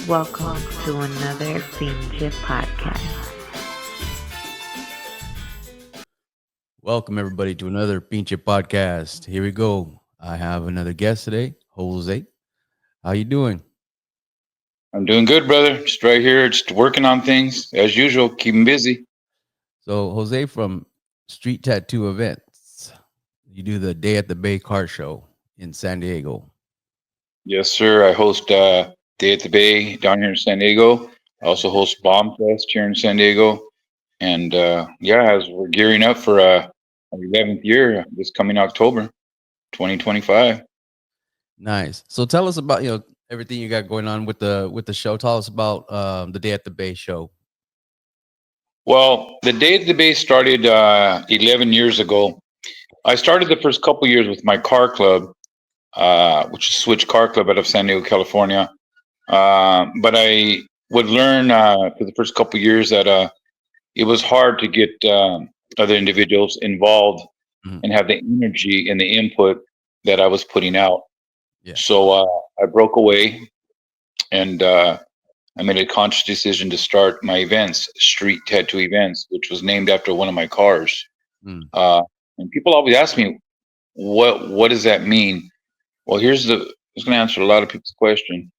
Welcome to another Pinche podcast. Welcome everybody to another Pinche podcast. Here we go. I have another guest today, Jose. How you doing? I'm doing good, brother. Just right here, just working on things as usual, keeping busy. So Jose from Street Tattoo Events. You do the Day at the Bay car show in San Diego. Yes, sir. I host Day at the Bay down here in San Diego. I also host Bomb Fest here in San Diego. And yeah, as we're gearing up for our 11th year this coming October, 2025. Nice. So tell us about everything you got going on with the show. Tell us about the Day at the Bay show. Well, the Day at the Bay started 11 years ago. I started the first couple years with my car club, which is Switch Car Club out of San Diego, California. But I would learn for the first couple years that it was hard to get other individuals involved Mhm. and have the energy and the input that I was putting out. Yeah. So I broke away and I made a conscious decision to start my events, Street Tattoo Events, which was named after one of my cars. Mm. And people always ask me, what does that mean? Well, I was going to answer a lot of people's question.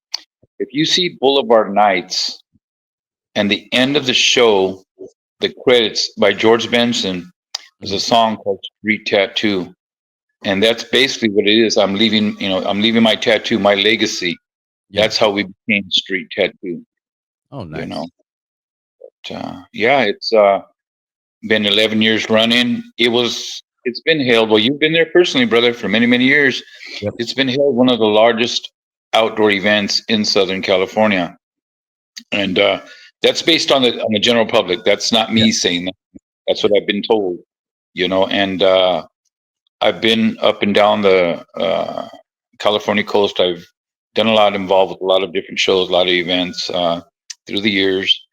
If you see Boulevard Nights and the end of the show, the credits by George Benson is a song called Street Tattoo. And that's basically what it is. I'm leaving my tattoo, my legacy. Yeah. That's how we became Street Tattoo. Oh, nice. You know, yeah, it's been 11 years running. It's been hailed. Well, you've been there personally, brother, for many, many years. Yep. It's been hailed one of the largest outdoor events in Southern California. And that's based on the general public. That's not me saying that. That's what I've been told, and I've been up and down the California coast. I've done a lot involved with a lot of different shows, a lot of events through the years.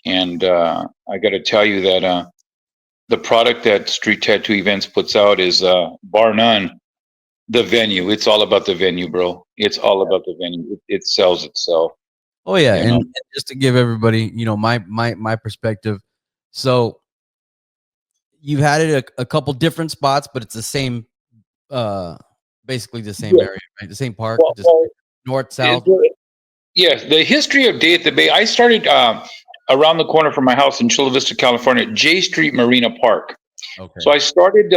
And I got to tell you that the product that Street Tattoo Events puts out is, bar none, the venue. It's all about the venue, bro. It's all about the venue. It sells itself. Oh yeah, You and know? and just to give everybody, my perspective. So you've had it a couple different spots, but it's the same, basically the same area, right? The same park, just north, south. Yes, the history of Day at the Bay. I started around the corner from my house in Chula Vista, California, J Street Marina Park. Okay. So I started,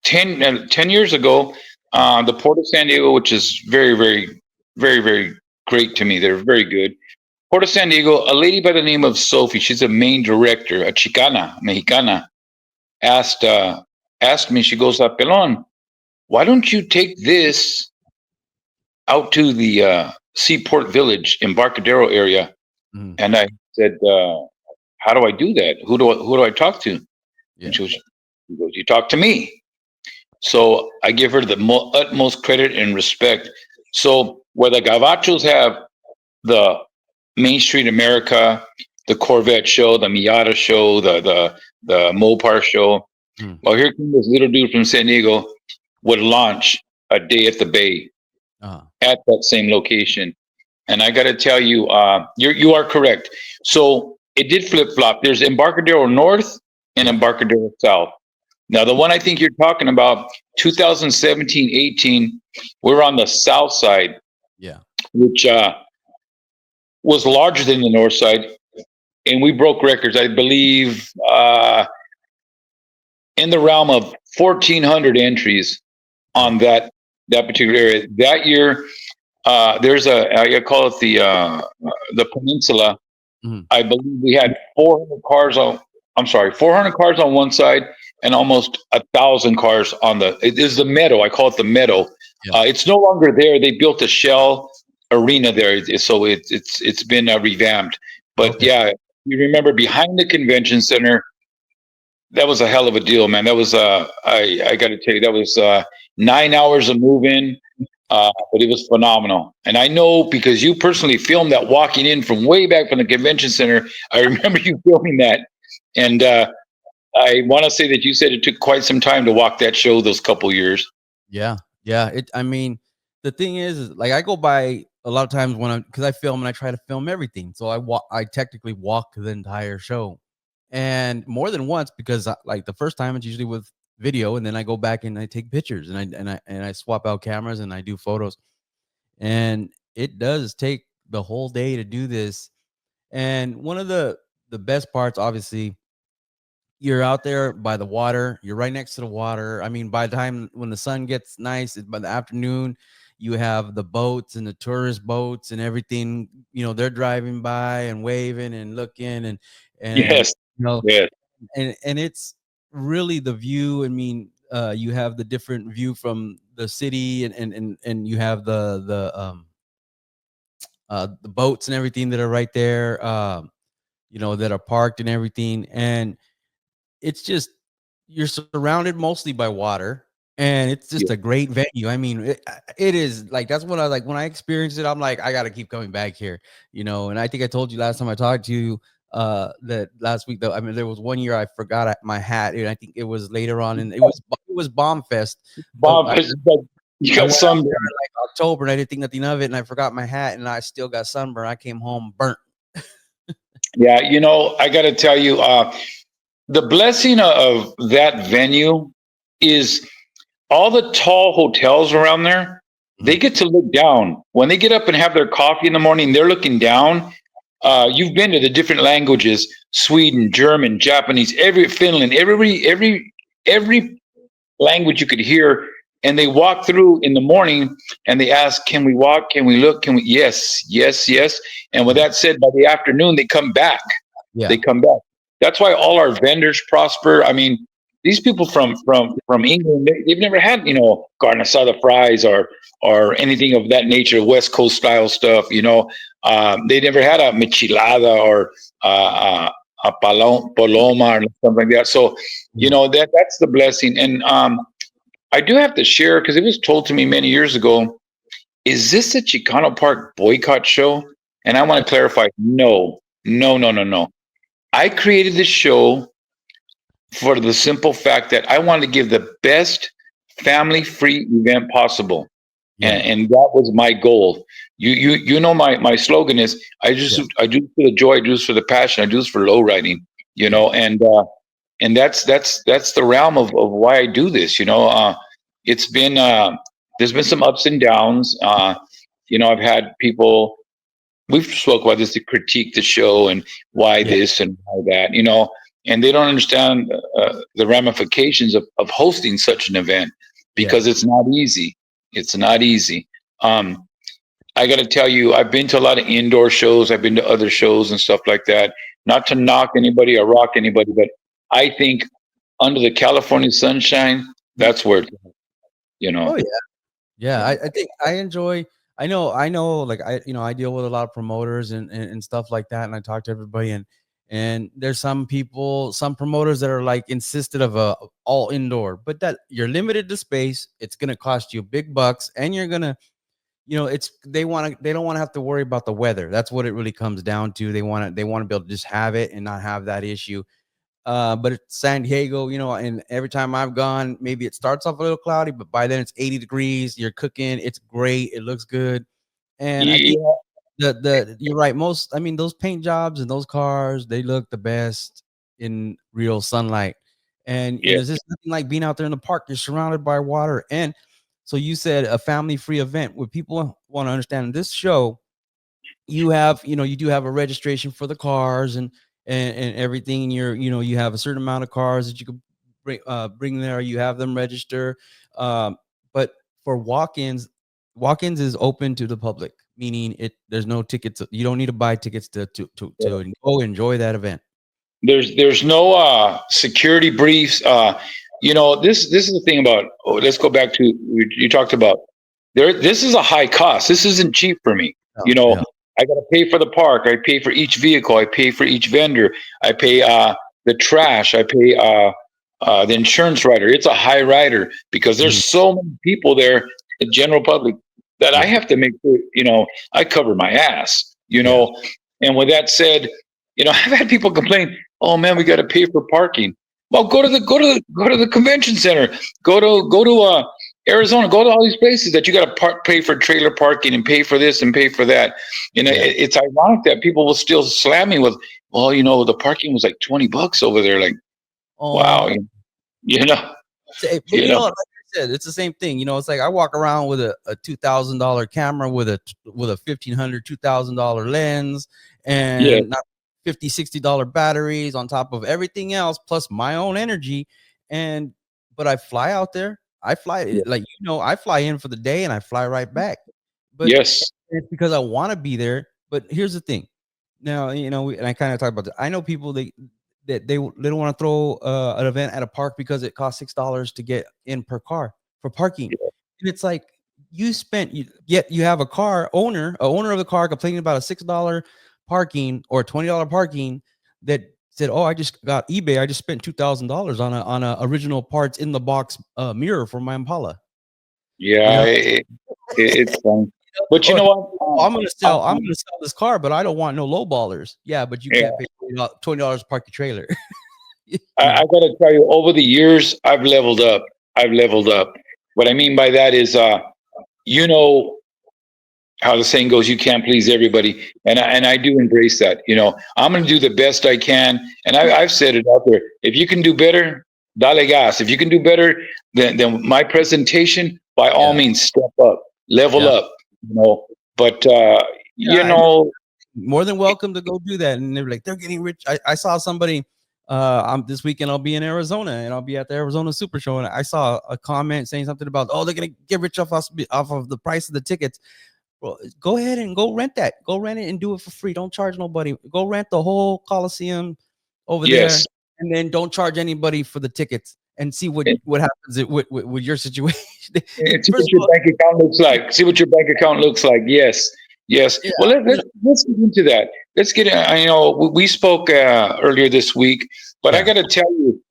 10 years ago, the Port of San Diego, which is very, very, very, very great to me. They're very good. Port of San Diego, a lady by the name of Sophie, she's a main director, a Chicana, Mexicana, asked me, she goes, Pelon, why don't you take this out to the Seaport Village, Embarcadero area? Mhm. And I said, how do I do that? Who do I talk to? Yeah. And she goes, you talk to me. So I give her the utmost credit and respect. So where the Gavachos have the Main Street America, the Corvette show, the Miata show, the Mopar show. Mm. Well, here comes this little dude from San Diego would launch a Day at the Bay at that same location. And I got to tell you, you are correct. So it did flip flop. There's Embarcadero North and Embarcadero South. Now, the one I think you're talking about, 2017-18, we're on the south side, which was larger than the north side, and we broke records. I believe in the realm of 1,400 entries on that particular area. That year, there's I call it the Peninsula. Mm-hmm. I believe we had 400 cars on one side and almost 1,000 cars on it is the Meadow. I call it the Meadow. Yeah. It's no longer there. They built a shell arena there, so it's been revamped. But yeah, you remember behind the convention center, that was a hell of a deal, man. That was I got to tell you, that was 9 hours of moving. But it was phenomenal. And I know because you personally filmed that walking in from way back from the convention center. I remember you filming that. And I want to say that you said it took quite some time to walk that show those couple years. Yeah. Yeah. I mean, the thing is like I go by a lot of times because I film and I try to film everything. So I technically walk the entire show, and more than once because like the first time it's usually with video, and then I go back and I take pictures and I swap out cameras and I do photos, and it does take the whole day to do this. And one of the best parts, obviously, you're out there by the water. You're right next to the water. I mean, by the time when the sun gets nice, by the afternoon, you have the boats and the tourist boats and everything. You know, they're driving by and waving and looking and Yes. you know, Yes. and it's really the view. I mean, you have the different view from the city and you have the boats and everything that are right there. You know, that are parked and everything, and it's just you're surrounded mostly by water, and it's just Yeah. a great venue. I mean, it is like that's what I like when I experienced it. I'm like, I got to keep coming back here, you know. And I think I told you last time I talked to you that last week though. I mean, there was one year I forgot my hat, and I think it was later on, and it was Bomb Fest, but Bob, you I got went out some. there in like October, and I didn't think nothing of it, and I forgot my hat, and I still got sunburned. I came home burnt. Yeah, I got to tell you, the blessing of that venue is all the tall hotels around there. They Mhm. get to look down when they get up and have their coffee in the morning. They're looking down. You've been to the different languages: Sweden, German, Japanese, Finland, every language you could hear. And they walk through in the morning and they ask, "Can we walk? Can we look? Can we?" Yes, yes, yes. And with Yeah, that said, by the afternoon they come back. They yeah, come back. That's why all our vendors prosper. I mean, these people from England, they've never had carne asada fries or anything of that nature, West Coast style stuff. They never had a michelada or a paloma or something like that. So yeah, that's the blessing. And I do have to share because it was told to me many years ago. Is this a Chicano Park boycott show? And I want to clarify. No, no, no, no, no. I created this show for the simple fact that I wanted to give the best family-free event possible, yeah, and that was my goal. My slogan is yeah, I do this for the joy, I do this for the passion, I do this for low riding. yeah, And that's the realm of why I do this. It's been there's been some ups and downs. I've had people we've spoke about this to critique the show and why yeah, this and why that, and they don't understand the ramifications of hosting such an event yeah. because it's not easy. It's not easy. Um, I got to tell you, I've been to a lot of indoor shows. I've been to other shows and stuff like that. Not to knock anybody or rock anybody, but I think under the California sunshine, that's where it's at, you Oh know. yeah. Yeah, Yeah. I think I enjoy. I know. Like I deal with a lot of promoters and stuff like that, and I talk to everybody, and there's some people, some promoters that are like insisted of a all indoor, but that you're limited to space. It's gonna cost you big bucks, and you're gonna, it's they don't want to have to worry about the weather. That's what it really comes down to. They want to be able to just have it and not have that issue. But it's San Diego, and every time I've gone, maybe it starts off a little cloudy, but by then it's 80 degrees. You're cooking, it's great, it looks good. And I think Yeah. the you're right. I mean, those paint jobs and those cars, they look the best in real sunlight. And Yeah. there's just nothing like being out there in the park. You're surrounded by water. And so you said a family-free event. What people want to understand this show, you do have a registration for the cars and everything. And you have a certain amount of cars that you could bring there. You have them register. But for walk-ins is open to the public, meaning there's no tickets. You don't need to buy tickets to go enjoy that event. There's no security briefs. This is the thing about. Oh, let's go back to you talked about. This is a high cost. This isn't cheap for me. Yeah, You know, yeah, I got to pay for the park. I pay for each vehicle. I pay for each vendor. I pay the trash. I pay the insurance rider. It's a high rider because there's mhm, so many people there, the general public, that I yeah, have to make sure. I cover my ass. yeah, And with that said, I've had people complain, "Oh man, we got to pay for parking." Well, go to the convention center. Go to Arizona, go to all these places that you got to pay for trailer parking and pay for this and pay for that. You know, it's ironic that people will still slam me with, well, you know, the parking was like $20 over there. Like, wow, you know, But you know, like I said, it's the same thing. You know, it's like I walk around with a $2,000 camera with a $1,500, $2,000 lens and not $50, $60 batteries on top of everything else, plus my own energy. But I fly out there. I fly like, you know, I fly in for the day and I fly right back. But it's because I want to be there. But here's the thing. Now, you know, and I kind of talk about that. I know people they don't want to throw an event at a park because it costs $6 to get in per car for parking. And it's like you have a owner of the car complaining about a $6 parking or $20 parking that said, "Oh, I just got eBay. I just spent $2,000 on a original parts in the box mirror for my Impala." Yeah, you know? It's fun. But you know what? I'm gonna sell this car, but I don't want no low ballers. Yeah, but you can't pay $20 to park your trailer. I got to tell you, over the years, I've leveled up. What I mean by that is, you know how the saying goes, you can't please everybody. And I do embrace that. You know, I'm going to do the best I can. And I've said it out there. If you can do better, dale gas. If you can do better than my presentation, by all means, step up, level up, you know. But, you know, more than welcome to go do that. And they're like, they're getting rich. I saw somebody this weekend. I'll be in Arizona and I'll be at the Arizona Super Show. And I saw a comment saying something about, oh, they're going to get rich off of the price of the tickets. Well, go ahead and go rent that. Go rent it and do it for free. Don't charge nobody. Go rent the whole Coliseum over there, and then don't charge anybody for the tickets and see what happens with your situation. See what your bank account looks like. Yes. Yeah. Well, let's get into that. Let's get. You know, we spoke earlier this week, but I got to tell you,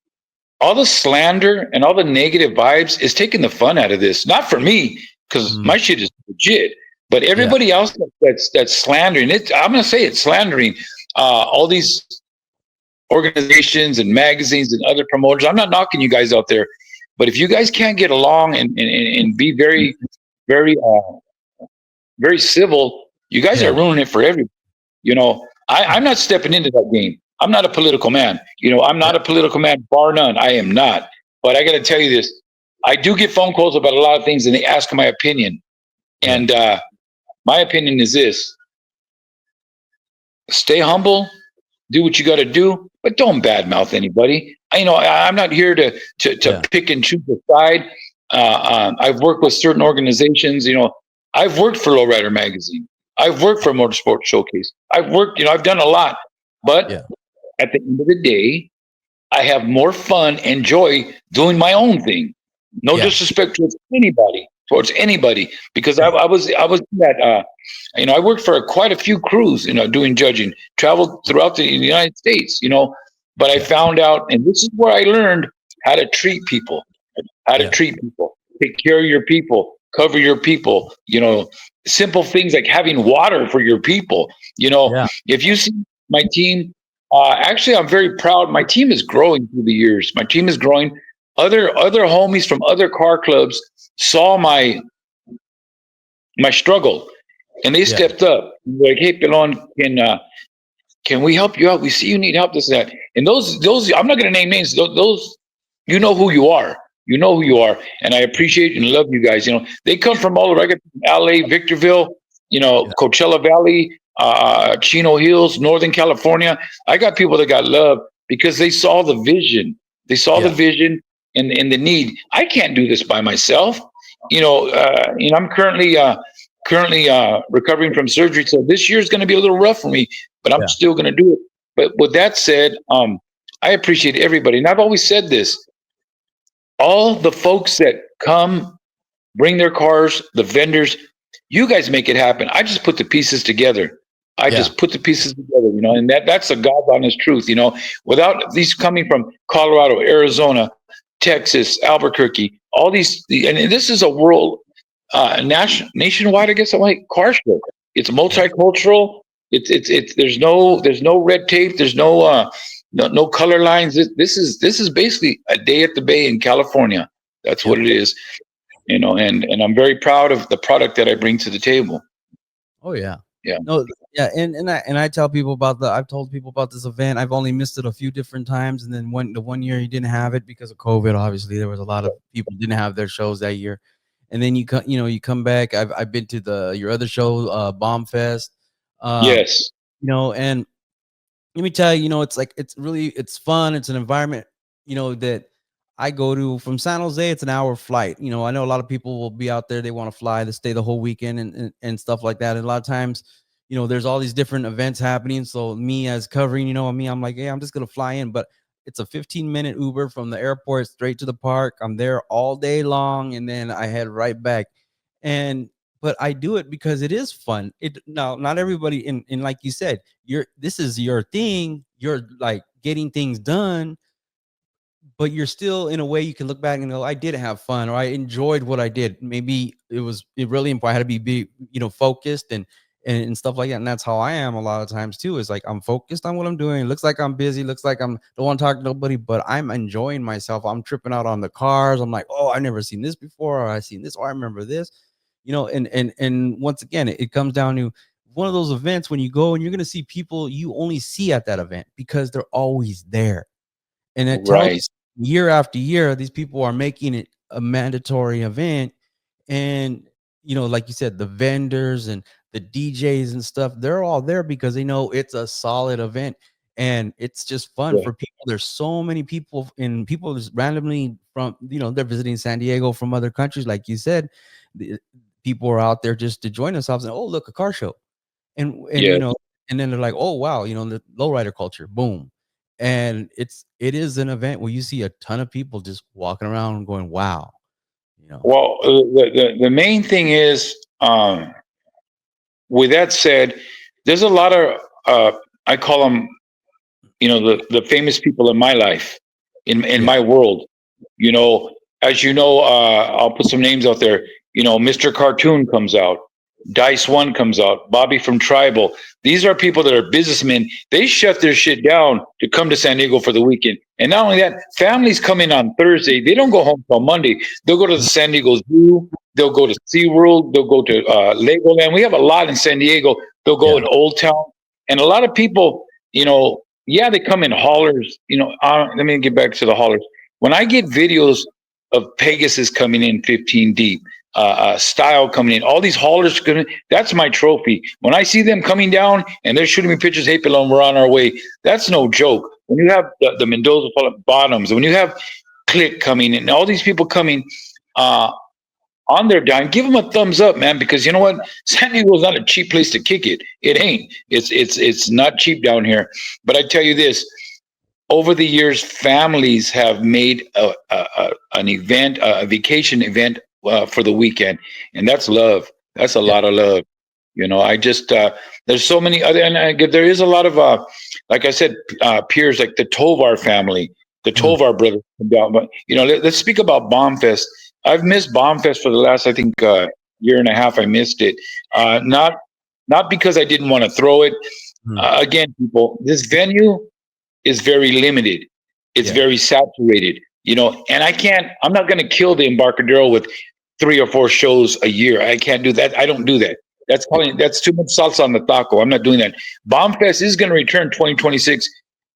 all the slander and all the negative vibes is taking the fun out of this. Not for me, because my shit is legit. But everybody else that's slandering it, I'm going to say it's slandering all these organizations and magazines and other promoters. I'm not knocking you guys out there, but if you guys can't get along and be very, very, very civil, you guys are ruining it for everybody. You know, I'm not stepping into that game. I'm not a political man. You know, I'm not a political man, bar none. I am not. But I got to tell you this: I do get phone calls about a lot of things, and they ask my opinion, and my opinion is this: stay humble, do what you got to do, but don't badmouth anybody. I'm not here to pick and choose a side. I've worked with certain organizations. You know, I've worked for Lowrider Magazine. I've worked for Motorsport Showcase. I've worked. You know, I've done a lot. But at the end of the day, I have more fun and joy doing my own thing. No disrespect towards anybody, because I was at you know, I worked for quite a few crews, you know, doing judging, traveled throughout the United States, you know, but I found out, and this is where I learned how to treat people, take care of your people, cover your people, you know, simple things like having water for your people. You know, if you see my team, actually, I'm very proud. My team is growing through the years. My team is growing. Other homies from other car clubs saw my struggle, and they stepped up. Like, hey, Pelon, can we help you out? We see you need help. This and that. And those I'm not going to name names. Those you know who you are. You know who you are, and I appreciate and love you guys. You know, they come from all over. I got from LA, Victorville, you know, Coachella Valley, Chino Hills, Northern California. I got people that got love because they saw the vision. They saw the vision and the need. I can't do this by myself. You know, I'm currently recovering from surgery, so this year is going to be a little rough for me, but I'm still going to do it. But with that said, I appreciate everybody, and I've always said this: all the folks that come, bring their cars, the vendors, you guys make it happen. I just put the pieces together. You know, and that's a God honest truth. You know, without these coming from Colorado, Arizona, Texas, Albuquerque, all these, and this is a world, nationwide, I guess, like car show. It's multicultural. It's there's no red tape. There's no color lines. This is basically a day at the Bay in California. That's what it is. and I'm very proud of the product that I bring to the table. Oh yeah. Yeah. No, yeah, and I tell people about I've told people about this event. I've only missed it a few different times, and then the 1 year you didn't have it because of COVID. Obviously, there was a lot of people didn't have their shows that year, and then you come back. I've been to your other show, Bomb Fest, Yes. and let me tell you, it's like it's fun. It's an environment, that I go to from San Jose. It's an hour flight. I know a lot of people will be out there. They want to fly to stay the whole weekend and stuff like that. And a lot of times, there's all these different events happening. So me as covering, I'm like, hey, I'm just gonna fly in, but it's a 15-minute Uber from the airport straight to the park. I'm there all day long, and then I head right back. And but I do it because it is fun. Now, not everybody in like you said, this is your thing. You're like getting things done, but you're still in a way you can look back and go, I did have fun, or I enjoyed what I did. Maybe it really important. I had to be focused and stuff like that. And that's how I am a lot of times too. Is like I'm focused on what I'm doing. It looks like I'm busy. Looks like I'm don't want to talk to nobody, but I'm enjoying myself. I'm tripping out on the cars. I'm like, oh, I've never seen this before, or I've seen this, or I remember this. And once again, it comes down to one of those events when you go and you're going to see people you only see at that event because they're always there. And it tells Right. year after year, these people are making it a mandatory event. And, like you said, the vendors and the DJs and stuff, they're all there because they know it's a solid event. And it's just fun Yeah. for people. There's so many people and people just randomly from, they're visiting San Diego from other countries. Like you said, people are out there just to join themselves and, oh, look, a car show. And Yeah. and then they're like, oh wow, the lowrider culture, boom. And it is an event where you see a ton of people just walking around going, wow, Well, the main thing is, with that said, there's a lot of I call them, the famous people in my life, in Yeah. my world. You know, as you know, I'll put some names out there. Mr. Cartoon comes out, Dice One comes out, Bobby from Tribal. These are people that are businessmen. They shut their shit down to come to San Diego for the weekend. And not only that, families come in on Thursday. They don't go home till Monday. They'll go to the San Diego Zoo. They'll go to SeaWorld. They'll go to Legoland. We have a lot in San Diego. They'll go Yeah. in Old Town. And a lot of people, yeah, they come in haulers. Let me get back to the haulers. When I get videos of Pegasus coming in 15 deep, Style coming in, all these haulers coming in, that's my trophy. When I see them coming down and they're shooting me pictures, hey, Pelon, we're on our way. That's no joke. When you have the Mendoza Bottoms, when you have Click coming in, all these people coming on their dime, give them a thumbs up, man, because you know what? San Diego is not a cheap place to kick it. It ain't. It's not cheap down here. But I tell you this, over the years, families have made an event, a vacation event for the weekend, and that's love. That's a Yeah. lot of love. I just there's so many other, and there is a lot of like I said, peers like the Tovar family, the Mhm. Tovar brothers come down. But let's speak about Bombfest. I've missed Bombfest for the last, I think, year and a half. I missed it, not because I didn't want to throw it. Mhm. Again, people, this venue is very limited. It's Yeah. very saturated, and I'm not going to kill the Embarcadero with 3 or 4 shows a year. I can't do that. I don't do that. That's too much salsa on the taco. I'm not doing that. Bombfest is going to return 2026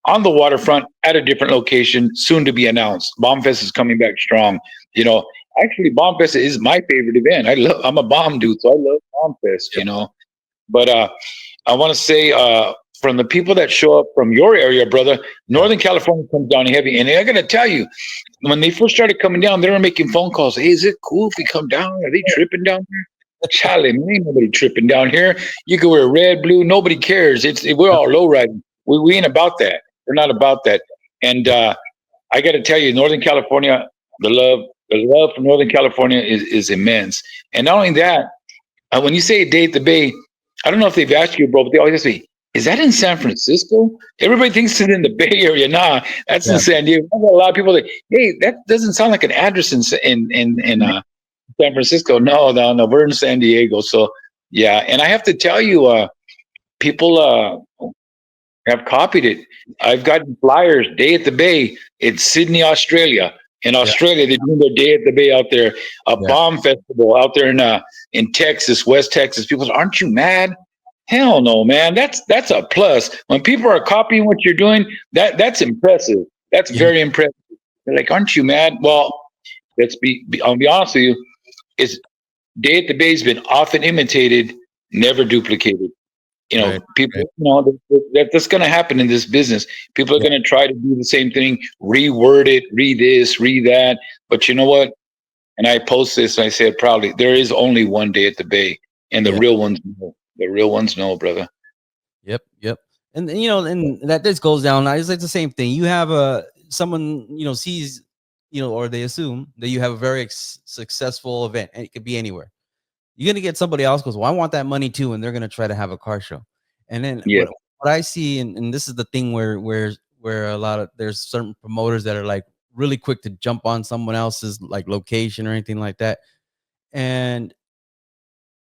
on the waterfront at a different location, soon to be announced. Bombfest is coming back strong. Actually, Bombfest is my favorite event. I'm a bomb dude, so I love Bombfest. Yeah. But I want to say, from the people that show up from your area, brother, Northern California comes down heavy. And I got to tell you, when they first started coming down, they were making phone calls. Hey, is it cool if we come down? Are they tripping down here? Charlie, ain't nobody tripping down here. You can wear red, blue, nobody cares. We're all low riding. We ain't about that. We're not about that. And I got to tell you, Northern California, the love for Northern California is immense. And not only that, when you say a day at the Bay, I don't know if they've asked you, bro, but they always ask me, is that in San Francisco? Everybody thinks it's in the Bay Area. Nah, that's in Yeah. San Diego. I've got a lot of people that, hey, that doesn't sound like an address in San Francisco. No, we're in San Diego. So yeah, and I have to tell you, people have copied it. I've gotten flyers, Day at the Bay in Sydney, Australia, In Australia, they're doing their Day at the Bay out there, a bomb festival out there in Texas, West Texas. People say, aren't you mad? Hell no, man. That's a plus. When people are copying what you're doing, that's impressive. That's very impressive. They're like, aren't you mad? Well, I'll be honest with you. It's Day at the Bay's been often imitated, never duplicated. People, that's going to happen in this business. People are going to try to do the same thing, reword it, re this, re that. But you know what? And I post this and I say it proudly. There is only one Day at the Bay, and the real ones know. The real ones know, brother. Yep. And and that this goes down. It's like the same thing. You have someone sees or they assume that you have a very successful event, and it could be anywhere. You're gonna get somebody else goes, well, I want that money too, and they're gonna try to have a car show. And then what I see, and this is the thing where there's certain promoters that are like really quick to jump on someone else's like location or anything like that, and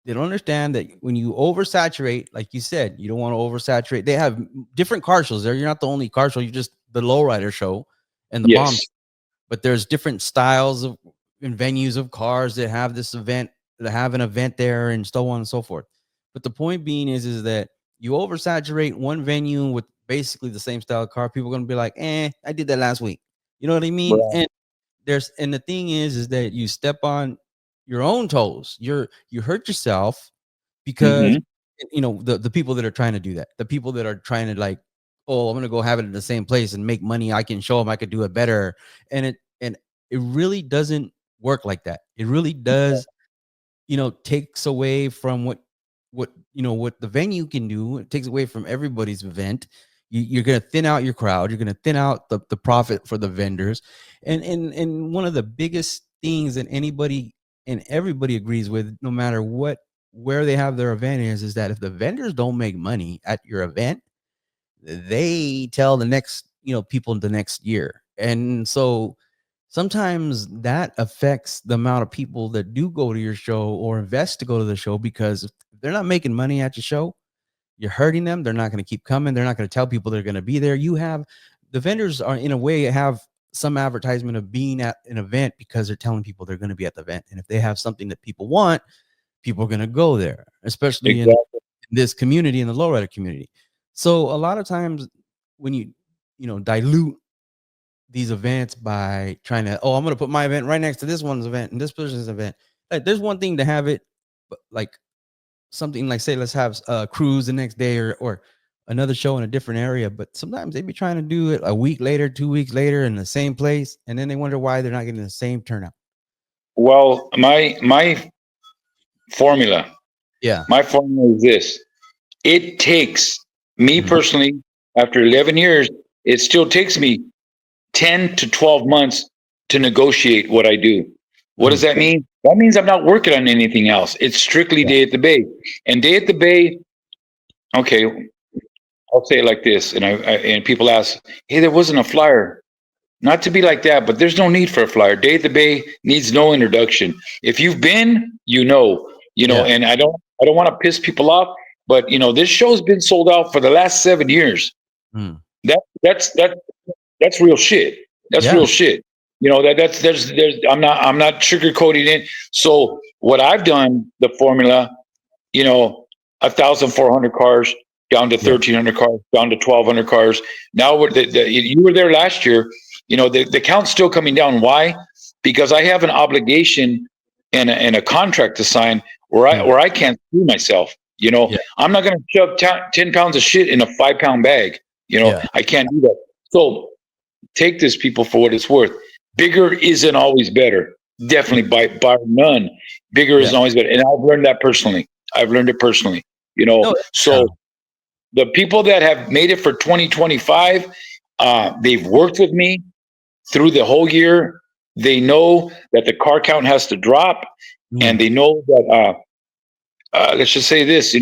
they don't understand that when you oversaturate, like you said, you don't want to oversaturate. They have different car shows there. You're not the only car show. You're just the Lowrider show and the bomb. But there's different styles of and venues of cars that have this event, that have an event there, and so on and so forth. But the point being is that you oversaturate one venue with basically the same style of car. People are going to be like, I did that last week. You know what I mean? Right. And the thing is that you step on your own toes. You hurt yourself because the people that are trying to do that, the people that are trying to like, oh, I'm gonna go have it in the same place and make money. I can show them I could do it better, and it really doesn't work like that. It really does, takes away from what the venue can do. It takes away from everybody's event. You're gonna thin out your crowd. You're gonna thin out the profit for the vendors, and one of the biggest things that anybody and everybody agrees with, no matter where they have their event is that if the vendors don't make money at your event, they tell the next people the next year. And so sometimes that affects the amount of people that do go to your show or invest to go to the show, because if they're not making money at your show, you're hurting them. They're not going to keep coming. They're not going to tell people they're going to be there. The vendors are in a way have some advertisement of being at an event because they're telling people they're going to be at the event. And if they have something that people want, people are going to go there, especially in this community, in the lowrider community. So a lot of times when you dilute these events by trying to, I'm going to put my event right next to this one's event and this person's event. Like, there's one thing to have it, but like something like, say, let's have a cruise the next day or another show in a different area. But sometimes they be trying to do it a week later, 2 weeks later in the same place. And then they wonder why they're not getting the same turnout. Well, my formula is this. It takes me personally, after 11 years, it still takes me 10 to 12 months to negotiate what I do. What does that mean? That means I'm not working on anything else. It's strictly Day at the Bay. And Day at the Bay, okay, I'll say it like this. And people ask, hey, there wasn't a flyer. Not to be like that, but there's no need for a flyer. Day at the Bay needs no introduction. If you've been, and I don't want to piss people off, but this show's been sold out for the last 7 years. That's real shit. That's real shit. I'm not sugarcoating it. So what I've done, the formula, 1,400 cars down to 1,300 cars, down to 1,200 cars. Now you were there last year. The count's still coming down. Why? Because I have an obligation and a contract to sign where I can't screw myself. I'm not going to shove 10 pounds of shit in a 5-pound bag. I can't do that. So take this, people, for what it's worth. Bigger isn't always better. Definitely by none. Bigger isn't always better. And I've learned that personally. So the people that have made it for 2025, they've worked with me through the whole year. They know that the car count has to drop, and they know that, let's just say this,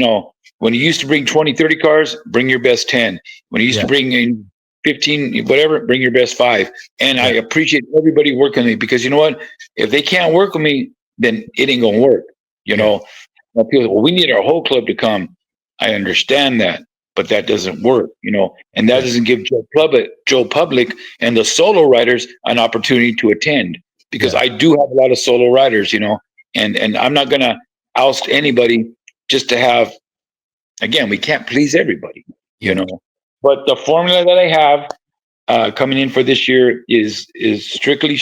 when you used to bring 20, 30 cars, bring your best 10. When you used to bring in 15, whatever, bring your best 5. And I appreciate everybody working with me, because you know what? If they can't work with me, then it ain't going to work. People say, well, we need our whole club to come. I understand that. but that doesn't work, and that doesn't give Joe Public and the solo riders an opportunity to attend, because I do have a lot of solo riders, and I'm not going to oust anybody just to have, again, we can't please everybody, but the formula that I have coming in for this year is strictly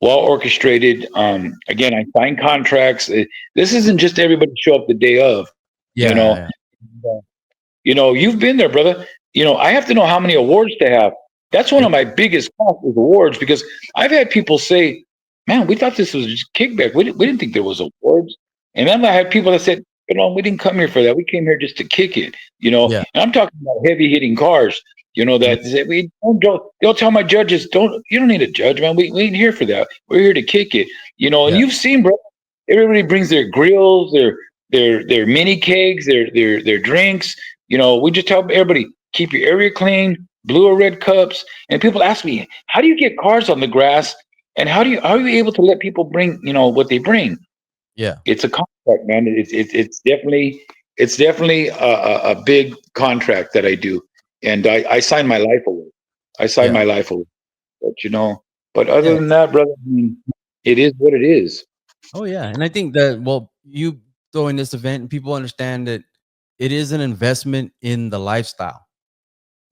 well orchestrated. Again, I sign contracts. This isn't just everybody show up the day of, you know. You've been there, brother. I have to know how many awards to have. That's one of my biggest costs is awards, because I've had people say, "Man, we thought this was just kickback. We didn't think there was awards." And then I had people that said, we didn't come here for that. We came here just to kick it, And I'm talking about heavy hitting cars, that we don't. They'll tell my judges, you don't need a judge, man. We ain't here for that. We're here to kick it, And you've seen, bro. Everybody brings their grills, their mini kegs, their drinks. We just tell everybody, keep your area clean, blue or red cups. And people ask me, how do you get cars on the grass? And how are you able to let people bring, what they bring? Yeah. It's a contract, man. It's definitely a big contract that I do. And I sign my life away. My life away. But other than that, brother, it is what it is. Oh yeah. And I think that, you throwing this event, and people understand that it is an investment in the lifestyle,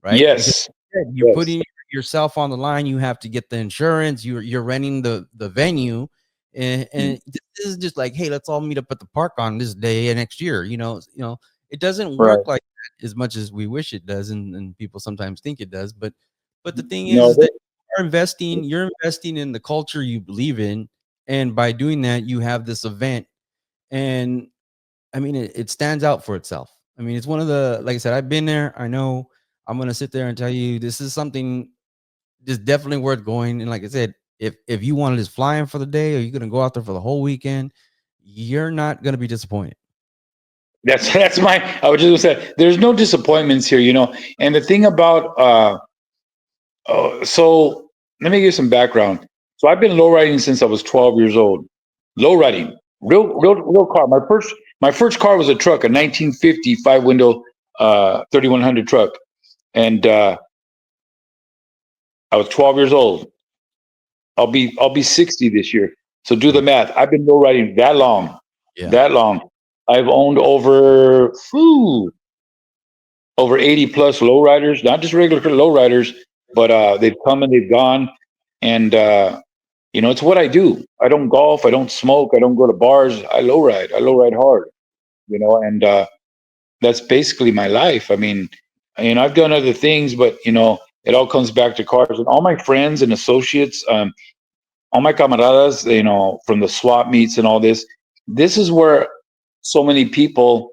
right? Yes. Because you're putting yourself on the line. You have to get the insurance. You're renting the venue, and this is just like, hey, let's all meet up at the park on this day next year. It doesn't work like that as much as we wish it does, and people sometimes think it does. But the thing is that you're investing in the culture you believe in, and by doing that, you have this event, and I mean, it stands out for itself. I mean, it's one of the, like I said, I've been there. I know. I'm going to sit there and tell you this is something just definitely worth going. And like I said, if you want to just fly in for the day, or you're going to go out there for the whole weekend, you're not going to be disappointed. I was just going to say, there's no disappointments here, And the thing about, so let me give you some background. So I've been low riding since I was 12 years old. Low riding, real car. My first car was a truck, a 1950 5-window 3100 truck, and I was 12 years old. I'll be 60 this year. So do the math. I've been low riding that long. That long. I've owned over 80 plus low riders, not just regular low riders, but they've come and they've gone, and it's what I do. I don't golf. I don't smoke. I don't go to bars. I low ride. I low ride hard. And that's basically my life. I mean, I've done other things, but it all comes back to cars. And all my friends and associates, all my camaradas, from the swap meets and all this. This is where so many people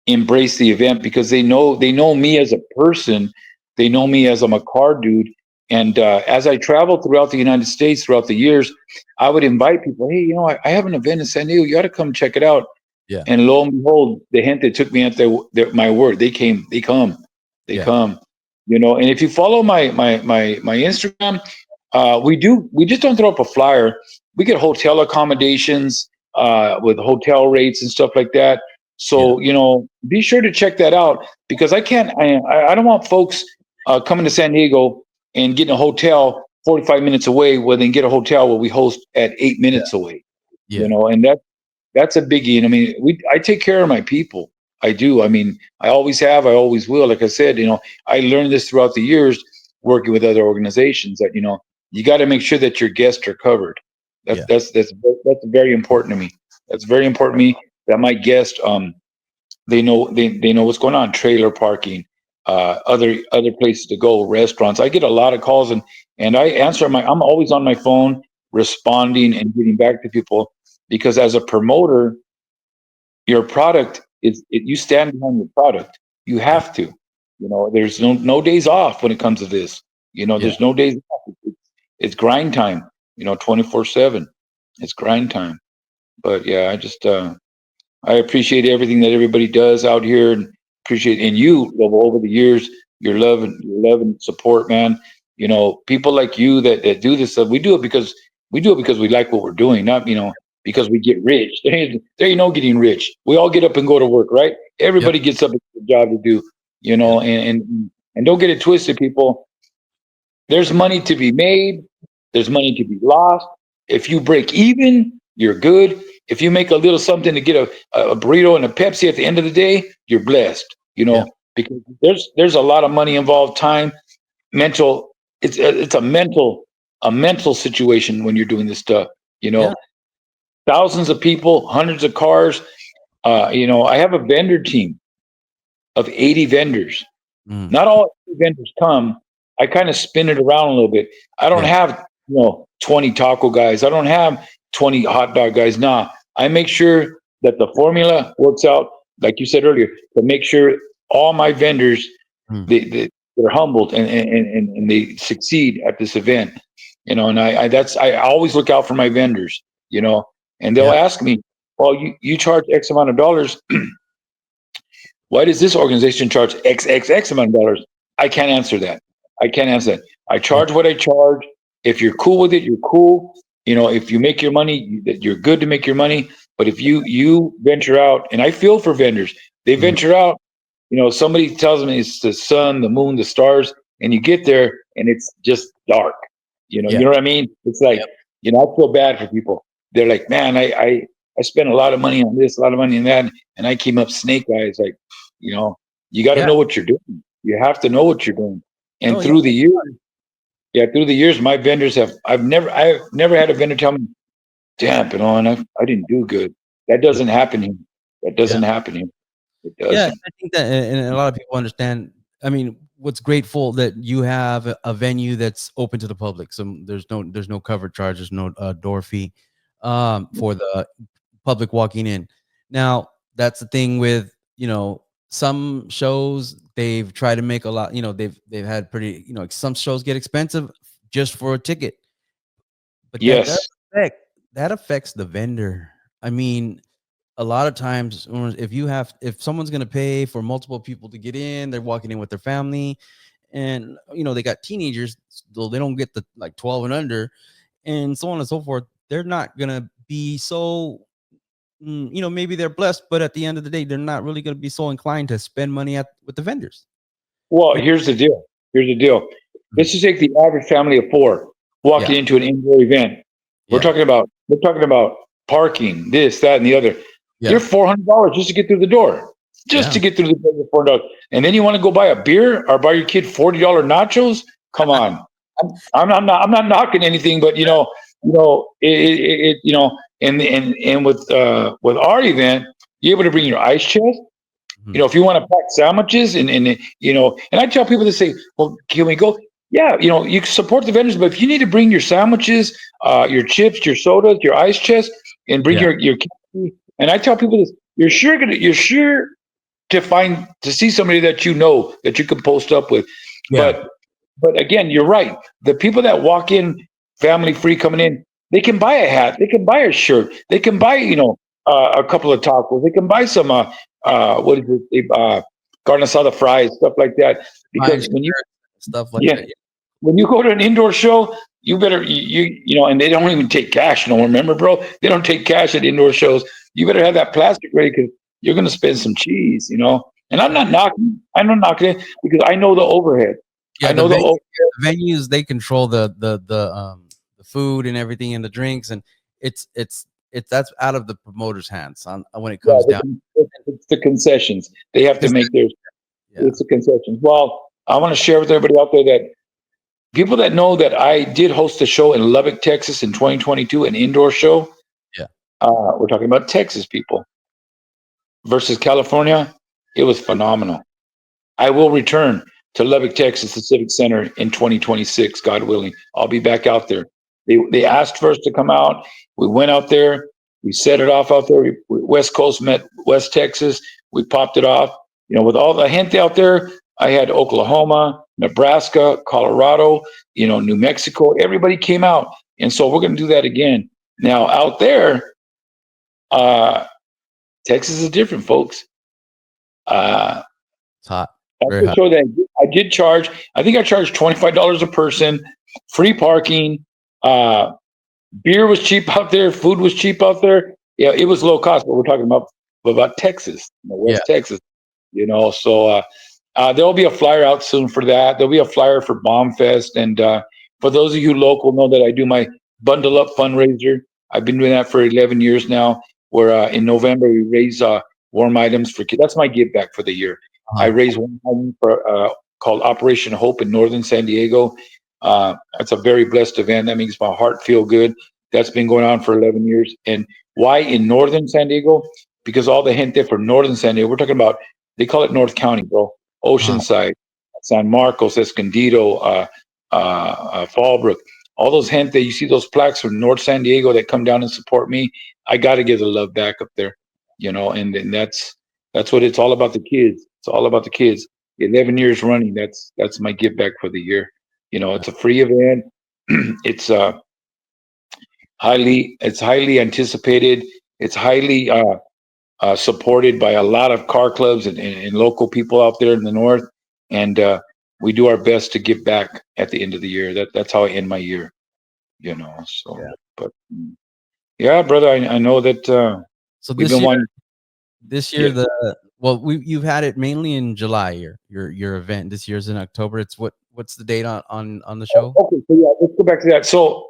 embrace the event, because they know me as a person. They know me as I'm a car dude. And as I travel throughout the United States throughout the years, I would invite people. Hey, I have an event in San Diego. You got to come check it out. Yeah. And lo and behold, the gente took me at my word. They come. And if you follow my Instagram, we just don't throw up a flyer. We get hotel accommodations with hotel rates and stuff like that. So be sure to check that out, because I don't want folks coming to San Diego and getting a hotel 45 minutes away, where they can get a hotel where we host at 8 minutes away. And that's a biggie. And I take care of my people. I do. I always have. I always will. Like I said, I learned this throughout the years working with other organizations, that you got to make sure that your guests are covered. That's very important to me. That's very important to me, that my guests they know what's going on. Trailer parking, other places to go, restaurants. I get a lot of calls, and I answer I'm always on my phone, responding and getting back to people, because as a promoter, your product you stand behind your product. You have to. There's no days off when it comes to this. There's no days off. It's grind time. 24/7. It's grind time. But yeah, I just I appreciate everything that everybody does out here, and appreciate you, Lobo, over the years, your love and support, man. People like you that do this stuff. We do it because we like what we're doing. Not because we get rich. There ain't no getting rich. We all get up and go to work, right? Everybody gets up and gets a job to do, and don't get it twisted, people. There's money to be made. There's money to be lost. If you break even, you're good. If you make a little something to get a burrito and a Pepsi at the end of the day, you're blessed. Because there's a lot of money involved, time, mental. It's a mental situation when you're doing this stuff. Thousands of people, hundreds of cars. I have a vendor team of 80 vendors. Not all vendors come. I kind of spin it around a little bit. I don't have 20 taco guys. I don't have 20 hot dog guys. Nah, I make sure that the formula works out, like you said earlier, to make sure all my vendors they're humbled and they succeed at this event. And I always look out for my vendors. And they'll ask me, well, you charge X amount of dollars. Why does this organization charge X amount of dollars? I can't answer that. I charge what I charge. If you're cool with it, you're cool. If you make your money, you're good to make your money. But if you venture out, and I feel for vendors, they venture out. Somebody tells me it's the sun, the moon, the stars, and you get there and it's just dark. You know what I mean? It's like, I feel bad for people. They're like, man, I spent a lot of money on this, a lot of money on that, and I came up snake eyes. Like, you got to know what you're doing. You have to know what you're doing. And through the years, my vendors I've never had a vendor tell me, damn, Pelon, I didn't do good. That doesn't happen here. That doesn't happen here. It doesn't. Yeah, I think that, and a lot of people understand. I mean, what's grateful that you have a venue that's open to the public. So there's no cover charge, there's no door fee for the public walking in. Now, that's the thing with some shows, they've tried to make a lot. They've had pretty. Some shows get expensive just for a ticket. But that affects the vendor. I mean, a lot of times if someone's going to pay for multiple people to get in, they're walking in with their family, and they got teenagers, so they don't get the 12 and under, and so on and so forth. They're not going to be so maybe they're blessed, but at the end of the day, they're not really going to be so inclined to spend money with the vendors. Well, here's the deal. Let's just take the average family of 4 walking into an indoor event. We're talking about parking, this, that, and the other. You're $400 just to get through the door. To get through the door, $400. And then you want to go buy a beer or buy your kid $40 nachos? Come on. I'm not knocking anything, but and with our event, you're able to bring your ice chest. If you want to pack sandwiches and I tell people to say, well, can we go? Yeah, you support the vendors, but if you need to bring your sandwiches, your chips, your sodas, your ice chest, and bring your candy, and I tell people this, you're sure to see somebody that that you can post up with. But again, you're right. The people that walk in family free coming in, they can buy a hat, they can buy a shirt, they can buy a couple of tacos, they can buy some what is it? Carne asada fries, stuff like that. Because when you go to an indoor show, you better and they don't even take cash. Remember, bro, they don't take cash at indoor shows. You better have that plastic ready because you're going to spend some cheese. And I'm not knocking it because I know the overhead. Yeah, I know the venues, they control the food and everything and the drinks, and it's that's out of the promoter's hands when it comes down. It's the concessions. They have to make theirs. It's the concessions. Well, I want to share with everybody out there that people that know that I did host a show in Lubbock, Texas in 2022, an indoor show. Yeah. We're talking about Texas people versus California. It was phenomenal. I will return to Lubbock, Texas, the Civic Center in 2026, God willing. I'll be back out there. They asked for us to come out. We went out there. We set it off out there. West Coast met West Texas. We popped it off. With all the gente out there, I had Oklahoma, Nebraska, Colorado, New Mexico. Everybody came out. And so we're going to do that again. Now, out there, Texas is different, folks. It's hot. That's the show that I did charge. I think I charged $25 a person, free parking. Beer was cheap out there. Food was cheap out there. Yeah, it was low cost. But we're talking about Texas, Yeah. West Texas. So there'll be a flyer out soon for that. There'll be a flyer for Bomb Fest, and for those of you local, know that I do my Bundle Up fundraiser. I've been doing that for 11 years now. Where in November we raise warm items for kids. That's my give back for the year. I Uh-huh. raise one item for called Operation Hope in Northern San Diego. That's a very blessed event. That makes my heart feel good. That's been going on for 11 years. And why in Northern San Diego? Because all the gente from Northern San Diego, we're talking about, they call it North County, bro. Uh-huh. Oceanside, San Marcos, Escondido, Fallbrook. All those gente, you see those plaques from North San Diego that come down and support me. I got to give the love back up there, and that's what it's all about. The kids. It's all about the kids. 11 years running. That's my give back for the year. It's a free event. it's highly anticipated. It's highly supported by a lot of car clubs and local people out there in the north, and we do our best to give back at the end of the year. That's how I end my year. So, Yeah. but yeah, brother, I know that So we've been wanting. this year, Yeah. you've had it mainly in July. Your event this year's in October. It's what's the date on the show? Okay, so yeah, let's go back to that. So,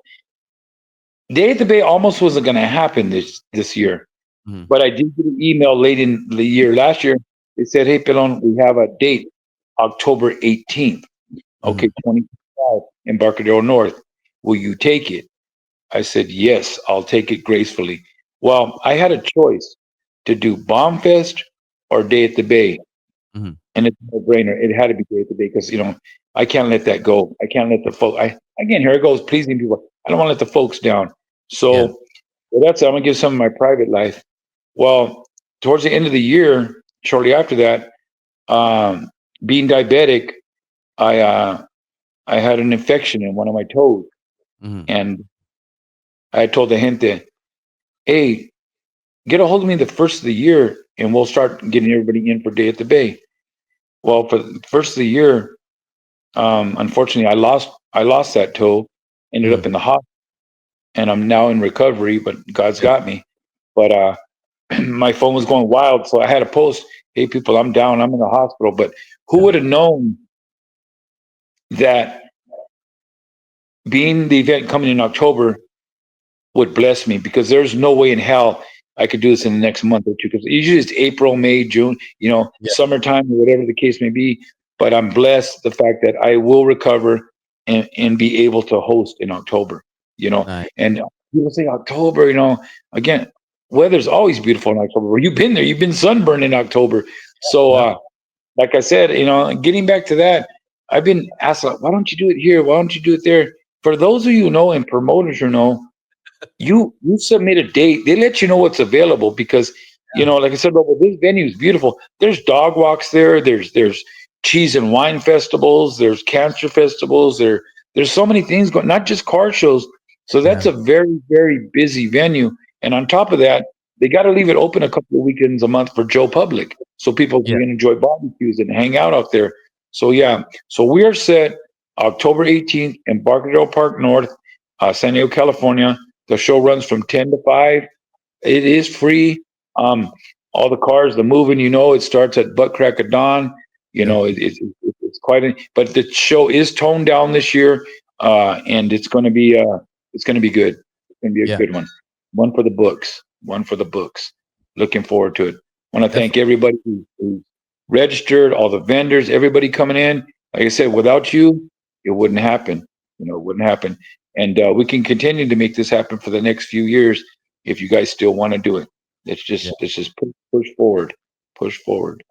Day at the Bay almost wasn't going to happen this year, Mhm. but I did get an email late in the year last year. It said, "Hey, Pelon, we have a date, October 18th. Okay, Mhm. 25 Embarcadero North. Will you take it?" I said, "Yes, I'll take it gracefully." Well, I had a choice to do Bomb Fest or Day at the Bay, Mhm. and it's a no-brainer. It had to be Day at the Bay because I can't let that go. I can't let the folk. Again, here it goes, pleasing people. I don't want to let the folks down. Yeah. So that's it. I'm gonna give some of my private life. Well, towards the end of the year, shortly after that, um, being diabetic, I had an infection in one of my toes, Mhm. and I told the gente, "Hey, get a hold of me the first of the year, and we'll start getting everybody in for Day at the Bay." Well, for the first of the year, unfortunately, I lost that toe. Ended up Mhm. in the hospital, and I'm now in recovery. But God's Yeah. got me. But my phone was going wild, so I had to post, "Hey, people, I'm down. I'm in the hospital." But who Yeah. would have known that being the event coming in October would bless me? Because there's no way in hell I could do this in the next month or two. Because usually it's April, May, June, Yeah. summertime or whatever the case may be. But I'm blessed the fact that I will recover and be able to host in October. Nice. And people say October. Again, weather's always beautiful in October. You've been there. You've been sunburned in October. So, Yeah. like I said, getting back to that, I've been asked, like, why don't you do it here? Why don't you do it there? For those of you who know and promoters who know, you submit a date, they let you know what's available because like I said, Lobo, this venue is beautiful. There's dog walks there. There's cheese and wine festivals. There's cancer festivals. There's so many things going. Not just car shows. So that's Yeah. a very very busy venue. And on top of that, they got to leave it open a couple of weekends a month for Joe Public, so people Yeah. can enjoy barbecues and hang out there. So yeah, so we are set October 18th in Embarcadero Park North, San Diego, California. The show runs from 10 to 5. It is free. Um, all the cars, the moving, it starts at butt crack of dawn. Yep. It's quite but the show is toned down this year, and it's going to be good. It's going to be a Yeah. good one. One for the books. One for the books. Looking forward to it. Want to thank Definitely. everybody who's registered, all the vendors, everybody coming in. Like I said, without you, it wouldn't happen. It wouldn't happen. And we can continue to make this happen for the next few years if you guys still want to do it. Yeah. Let's just push forward, push forward.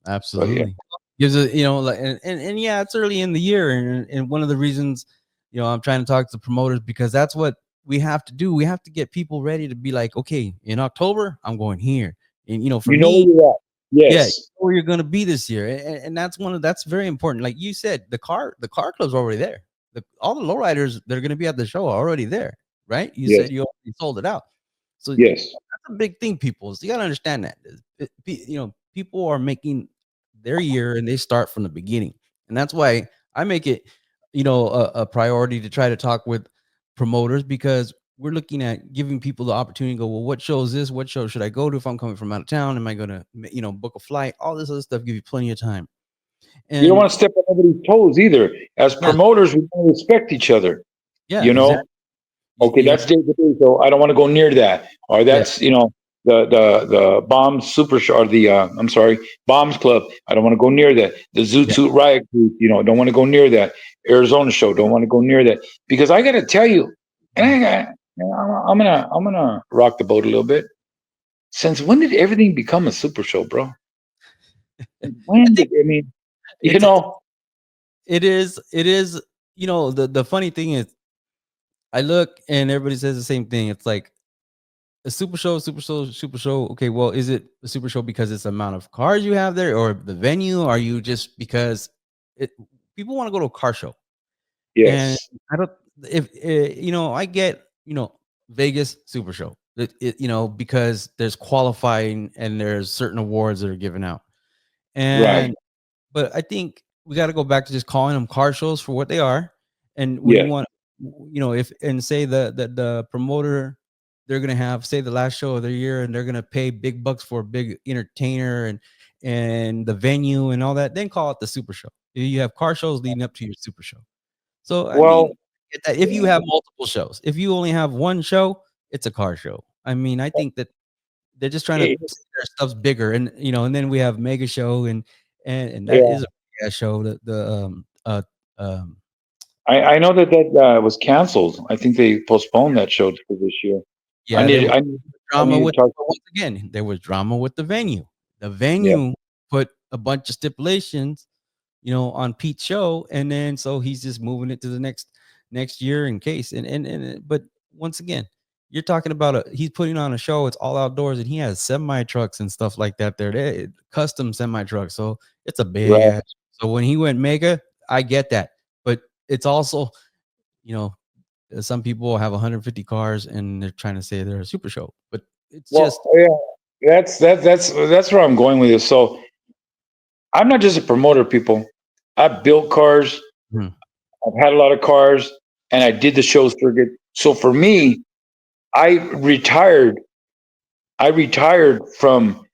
But yeah, Absolutely. Gives a like and yeah, it's early in the year, and one of the reasons I'm trying to talk to promoters because that's what we have to do. We have to get people ready to be like, okay, in October I'm going here, and for you know where me, you're at. yeah, you Yes, know where you're going to be this year, and that's very important. Like you said, the car club's already there. All the lowriders that are going to be at the show are already there, right? You yes, said you already sold it out, so yes. that's a big thing, people. So you got to understand that people are making their year and they start from the beginning, and that's why I make it a priority to try to talk with promoters because we're looking at giving people the opportunity to go, well, what show is this? What show should I go to if I'm coming from out of town? Am I going to, book a flight? All this other stuff give you plenty of time. You don't And want to step on anybody's toes either. As yeah, promoters, we want to respect each other. yeah, You know, exactly. okay, that's day to day, so I don't want to go near that. Or Yeah, that's the Bombs Super Show, or the I'm sorry, Bombs Club. I don't want to go near that. The Zoot yeah, Suit Riot Group. Don't want to go near that. Arizona Show. Don't want to go near that because I got to tell you, and I'm gonna rock the boat a little bit. Since when did everything become a super show, bro? I When think did I mean? You it's know, it is. The funny thing is, I look and everybody says the same thing. It's like a super show, super show, super show. Okay, well, is it a super show because it's the amount of cars you have there, or the venue? Are you just because it people want to go to a car show? And yes, I don't if I get Vegas Super Show because there's qualifying and there's certain awards that are given out. right, And but I think we got to go back to just calling them car shows for what they are. And when you yes, want, if and say the promoter, they're gonna have say the last show of their year, and they're gonna pay big bucks for a big entertainer and the venue and all that. Then call it the Super Show. You have car shows leading up to your Super Show. So I well, mean, get that. If you have multiple shows, if you only have one show, it's a car show. I mean, I think that they're just trying to eh, say their stuff's bigger, and and then we have Mega Show, and that yeah. is a big ass show. Um I know that was canceled. I think they postponed that show for this year. I yeah, there need was I need, I drama need to with talk. once again there was drama with the venue. The Yeah. venue put a bunch of stipulations on Pete's show, and then so he's just moving it to the next year in case. But once again, you're talking about he's putting on a show. It's all outdoors, and he has semi trucks and stuff like that there. Custom semi trucks, so it's a big Right. ass. So when he went mega, I get that, but it's also you know some people have 150 cars and they're trying to say they're a super show, but it's Well, just yeah. That's where I'm going with this. So I'm not just a promoter, people. I've built cars. hmm, I've had a lot of cars, and I did the show circuit. So for me, I retired. I retired from.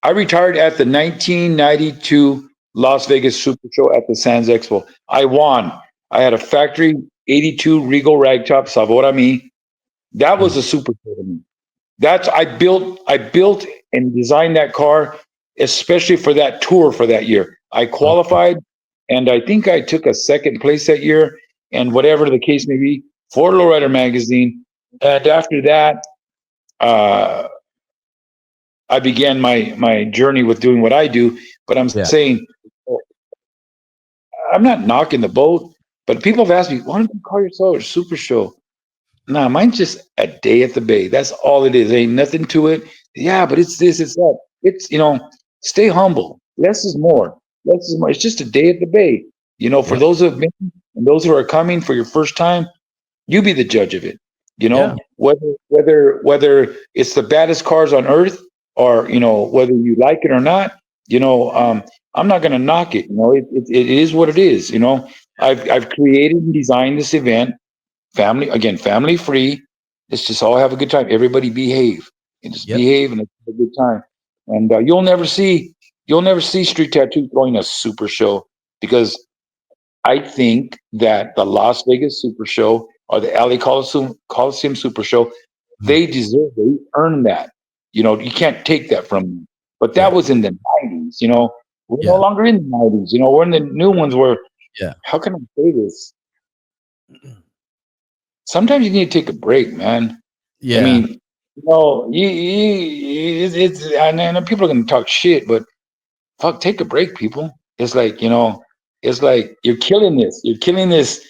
I retired at the 1992 Las Vegas Super Show at the Sands Expo. I won. I had a factory 82 Regal Ragtop Savorami. That hmm, was a super show to me. That's I built and designed that car especially for that tour for that year. I okay, qualified and I think I took a second place that year and whatever the case may be for Lowrider magazine. And after that, uh, I began my journey with doing what I do. But I'm yeah, saying I'm not knocking the boat. But people have asked me, why don't you call yourself a super show? Nah, mine's just a day at the bay. That's all it is. Ain't nothing to it. Yeah, but it's this, it's that. It's stay humble. Less is more. Less is more. It's just a day at the bay. For yep, those who have been and those who are coming for your first time, you be the judge of it. yeah, Whether it's the baddest cars on earth or whether you like it or not. I'm not going to knock it. It is what it is. I've created and designed this event family free. Let's just all have a good time. Everybody behave and just yep, behave and have a good time. And you'll never see Street Tattoo throwing a super show because I think that the Las Vegas Super Show or the LA Coliseum Super Show, mhm, they earned that. You can't take that from them. But that yeah, was in the 90s. We're no yeah, longer in the 90s. We're in the new ones where, yeah, how can I say this? Sometimes you need to take a break, man. I yeah, mean, and people are going to talk shit, but fuck, take a break, people. It's like you're killing this. You're killing this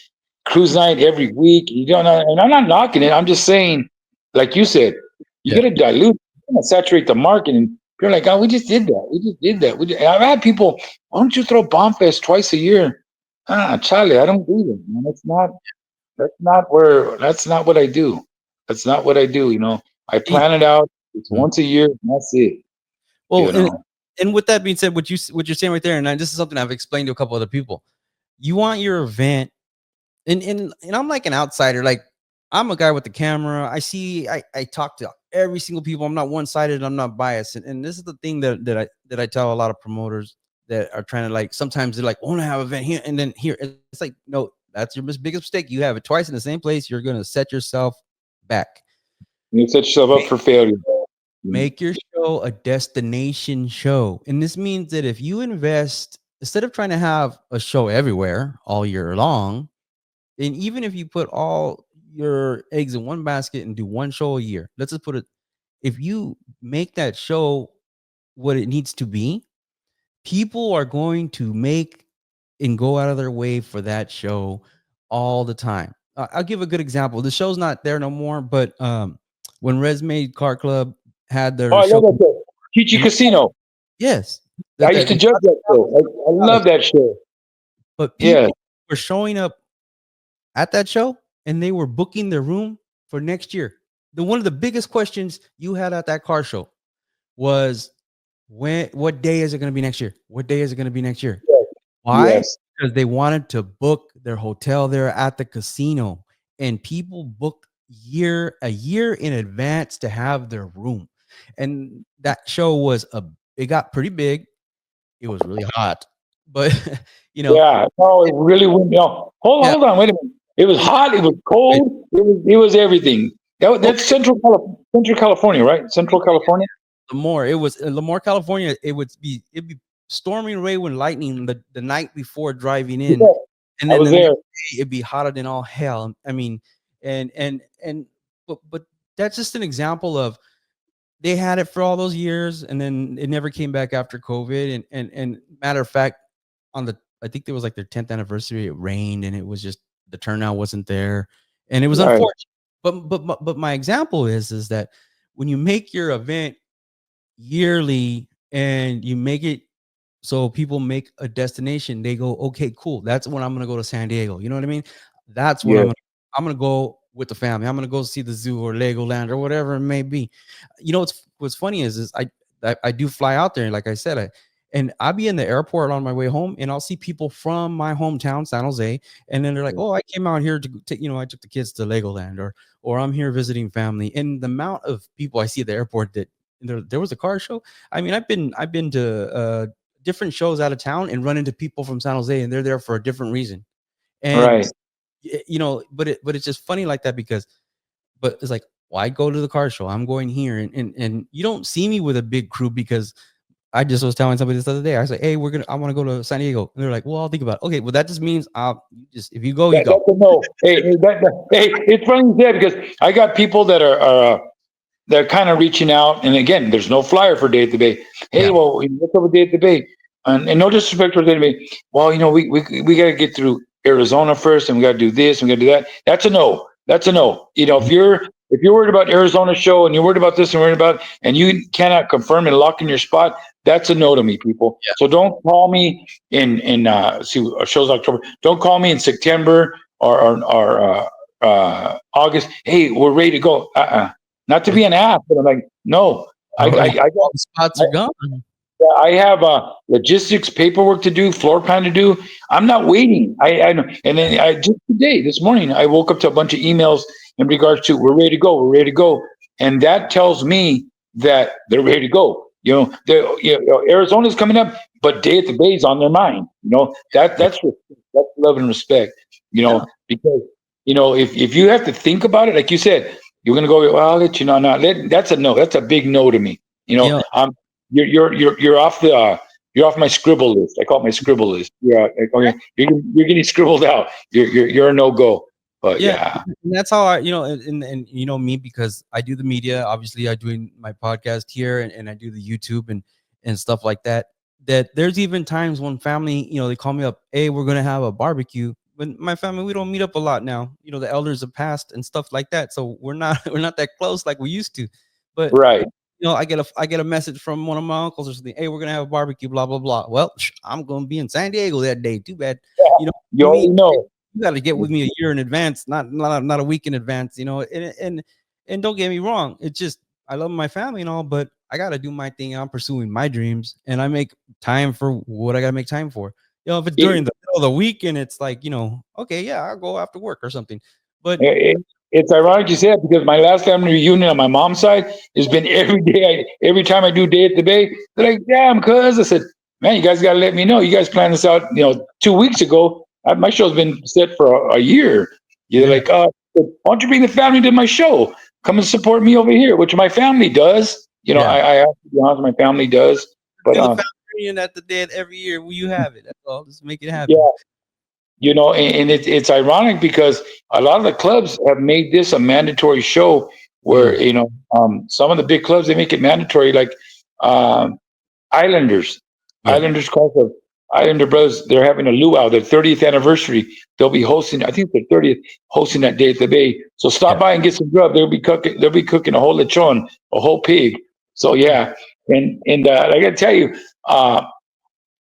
cruise night every week. You don't know, and I'm not knocking it. I'm just saying, like you said, you yeah, got to dilute, you gotta saturate the market. And you're like, oh, we just did that. We just did that. I've had people, why don't you throw Bomb Fest twice a year? Charlie, I don't do that, man. That's not what I do. That's not what I do. I Y- plan it out. It's mhm. once a year, and that's it. Well, You and know. and with that being said, what you're saying right there, and this is something I've explained to a couple other people. You want your event, and I'm like an outsider. Like I'm a guy with the camera. I talk to every single people. I'm not one-sided. I'm not biased. And this is the thing that I tell a lot of promoters that are trying to, like, sometimes they're like, oh, I have an event here and then here. It's like, no, that's your biggest mistake. You have it twice in the same place. You're going to set yourself back. You set yourself up for failure. Make your show a destination show. And this means that if you invest, instead of trying to have a show everywhere all year long, and even if you put all your eggs in one basket and do one show a year, let's just put it, if you make that show what it needs to be, people are going to make and go out of their way for that show all the time. I'll give a good example. The show's not there no more, but when Resume Car Club had Oh, their I show, love that show. Kichi Casino. yes, I used to judge that show. I love that show. but Yeah. people were showing up at that show and they were booking their room for next year. One of the biggest questions you had at that car show was, what day is it going to be next year? What day is it going to be next year? Yes. Why? Yes. Because they wanted to book their hotel there at the casino, and people book a year in advance to have their room. And that show it got pretty big. It was really hot, but Yeah. No, it really went. No, yeah, hold on. Wait a minute. It was hot. It was cold. It was everything. That's Central California, right? Central California. Lemoore. It was Lemoore, California. It'd be storming rain with lightning the night before driving in, Yeah, and I then was the next there. day it'd be hotter than all hell. I mean, and but that's just an example of, they had it for all those years, and then it never came back after COVID. And matter of fact, I think it was like their 10th anniversary, it rained, and it was just, the turnout wasn't there, and it was Right. unfortunate. But my example is that when you make your event yearly and you make it so people make a destination, they go, okay, cool, that's when I'm gonna go to San Diego. You know what I mean? That's when Yeah. I'm gonna go with the family. I'm gonna go see the zoo or Legoland or whatever it may be. What's funny is I do fly out there, and like I said, and I'll be in the airport on my way home, and I'll see people from my hometown, San Jose, and then they're like, "Oh, I came out here I took the kids to Legoland, or I'm here visiting family." And the amount of people I see at the airport that there was a car show. I mean, I've been to different shows out of town and run into people from San Jose, and they're there for a different reason. And Right. but it's just funny like that, because but it's like, why go to the car show? I'm going here, and you don't see me with a big crew, because I just was telling somebody this other day. I was like, hey, I want to go to San Diego. And they're like, well, I'll think about it. Okay, well, that just means if you go, you go. That's a no. Hey, it's funny you said, because I got people that are they're kind of reaching out, and again, there's no flyer for Day at the Bay. Hey, Yeah. well, what's up with Day at the Bay? And no disrespect for Day at the Bay. Well, we got to get through Arizona first, and we got to do this, and we got to do that. That's a no. That's a no. If you're worried about Arizona show, and you're worried about this and worried about, and you cannot confirm and lock in your spot, that's a no to me, people. Yeah. So don't call me in shows October. Don't call me in September or August. Hey, we're ready to go. Not to be an ass, but I'm like, no. I All the spots are gone. I have logistics, paperwork to do, floor plan to do. I'm not waiting. And then just today, this morning, I woke up to a bunch of emails in regards to, we're ready to go, we're ready to go, and that tells me that they're ready to go. Arizona's coming up, but Day at the Bay is on their mind. That's love and respect. Yeah. Because if you have to think about it, like you said, you're gonna go, well, I'll let you know. That's a no. That's a big no to me. Yeah. You're off my scribble list. I call it my scribble list. Yeah, okay. You're getting scribbled out. You're a no go. But yeah. And that's how and me, because I do the media. Obviously, I do my podcast here, and I do the YouTube and stuff like that. That there's even times when family, they call me up, hey, we're gonna have a barbecue. When my family, we don't meet up a lot now. The elders have passed and stuff like that, so we're not we're not that close like we used to. But Right. I get a message from one of my uncles or something. Hey, we're gonna have a barbecue, blah blah blah. Well, I'm gonna be in San Diego that day. Too bad. You already know. You got to get with me a year in advance, not a week in advance. And don't get me wrong. It's just, I love my family and all, but I got to do my thing. I'm pursuing my dreams, and I make time for what I got to make time for. If it's during the middle of the week and it's like, okay, yeah, I'll go after work or something. But it's ironic you say that because my last family reunion on my mom's side has been every day. Every time I do Day at the Bay, they're like, "Damn, cuz." I said, "Man, you guys got to let me know. You guys planned this out, 2 weeks ago. My show's been set for a year." You're like, "Why don't you bring the family to my show? Come and support me over here," which my family does. I have to be honest, my family does. But Do the family reunion at the dead every year. Will you have it? That's all. Just make it yeah, happen. and it's ironic because a lot of the clubs have made this a mandatory show where some of the big clubs they make it mandatory, like um, Islanders. Yeah. Islanders Club of Islander Brothers, they're having a luau, their 30th anniversary. They'll be hosting, I think their 30th, hosting that day at the Bay. So stop by and get some grub. They'll be cooking a whole lechon, a whole pig. So yeah, and I gotta tell you,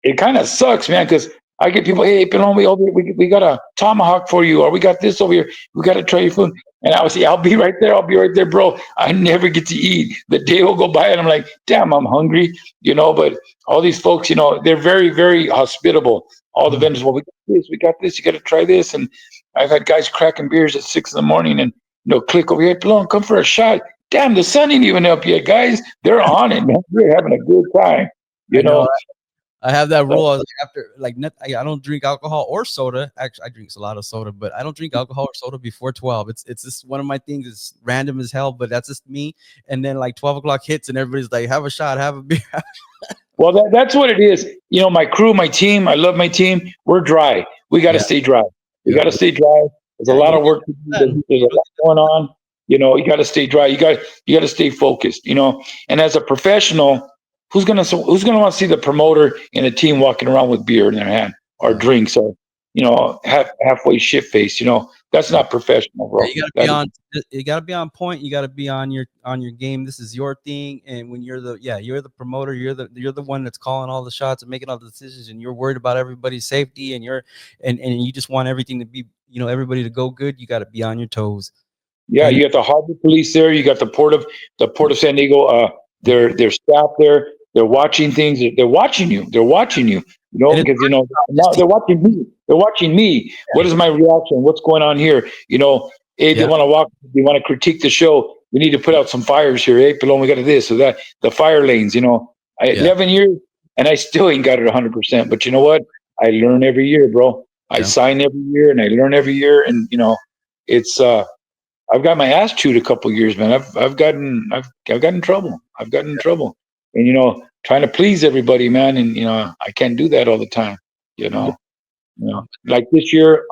it kind of sucks, man, because I get people, "Hey, Pelon, we got a tomahawk for you, or we got this over here. We got to try your food." And I would say, "I'll be right there. I'll be right there, bro." I never get to eat. The day will go by, and I'm like, "Damn, I'm hungry," But all these folks, they're very, very hospitable. All the vendors, "Well, we got this. We got this. You got to try this." And I've had guys cracking beers at 6 in the morning, and click over here, "Pelon, come for a shot." Damn, the sun ain't even up yet, guys. They're on it, man. They're having a good time. I know. I have that rule. I was like, after I don't drink alcohol or soda. Actually, I drink a lot of soda, but I don't drink alcohol or soda before 12. It's just one of my things. It's random as hell, but that's just me. And then like 12 o'clock hits, and everybody's like, "Have a shot, have a beer." Well, that's what it is. My crew, my team, I love my team. We're dry. We got to stay dry. We got to stay dry. There's a lot of work to do. There's a lot going on. You got to stay dry. You got to stay focused. And as a professional, who's gonna want to see the promoter and a team walking around with beer in their hand or drinks or halfway shit face? That's not professional, bro. You gotta be on. You gotta be on point. You gotta be on your game. This is your thing, and when you're the promoter. You're the one that's calling all the shots and making all the decisions, and you're worried about everybody's safety, and you just want everything to be everybody to go good. You got to be on your toes. Yeah, you got the harbor police there. You got the port of San Diego. Their staff there. They're watching things. They're watching you. They're watching you. Because now they're watching me. They're watching me. What is my reaction? What's going on here? Hey, they want to walk. They want to critique the show. We need to put out some fires here. Hey, Pelon, we got this or that. The fire lanes. 11 years, and I still ain't got it 100%. But you know what? I learn every year, bro. I sign every year, and I learn every year, and it's I've got my ass chewed a couple of years, man. I've gotten in trouble. I've gotten in trouble, and trying to please everybody, man. And I can't do that all the time. Like this year,